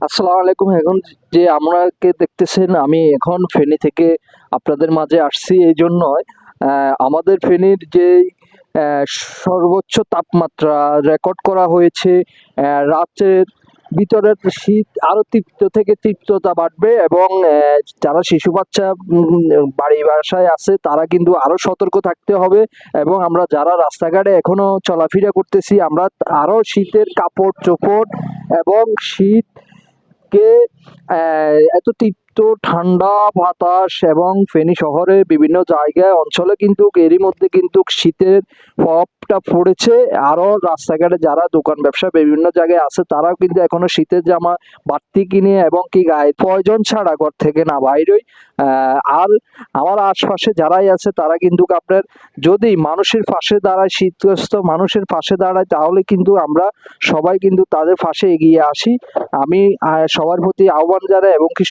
আসসালামু আলাইকুম। এখন যে আমাকে দেখতেছেন, আমি এখন ফেনী থেকে আপনাদের মাঝে আসছি এই জন্যই, আমাদের ফেনীর যে সর্বোচ্চ তাপমাত্রা রেকর্ড করা হয়েছে। রাতের ভিতরের শীত আরো তীব্র থেকে তীব্রতা বাড়বে এবং যারা শিশু বাচ্চা বাড়ি বাসায় আছে তারা কিন্তু আরো সতর্ক থাকতে হবে। এবং আমরা যারা রাস্তাঘাটে এখনো চলাফেরা করতেছি, আমরা আরো শীতের কাপড় চোপড় এবং শীত কে এত তীব্র ঠান্ডা বাতাস এবং ফেনী শহরে বিভিন্ন জায়গায় অঞ্চলে কিন্তু এরই মধ্যে কিন্তু শীতের প্রভাবটা পড়েছে। আরো রাস্তাঘাটে যারা দোকান ব্যবসা বিভিন্ন জায়গায় আছে তারাও কিন্তু এখনো শীতের জামা বাড়তি কিনে এবং কি গায়ে প্রয়োজন ছাড়া ঘর থেকে না বাইরই। আর আমার আশপাশে যারাই আছে তারা কিন্তু আপনার যদি মানুষের পাশে দাঁড়ায়, শীতগ্রস্ত মানুষের পাশে দাঁড়ায়, তাহলে কিন্তু আমরা সবাই কিন্তু তাদের পাশে এগিয়ে আসি। আমি সবার প্রতি আহ্বান জানাই এবং কি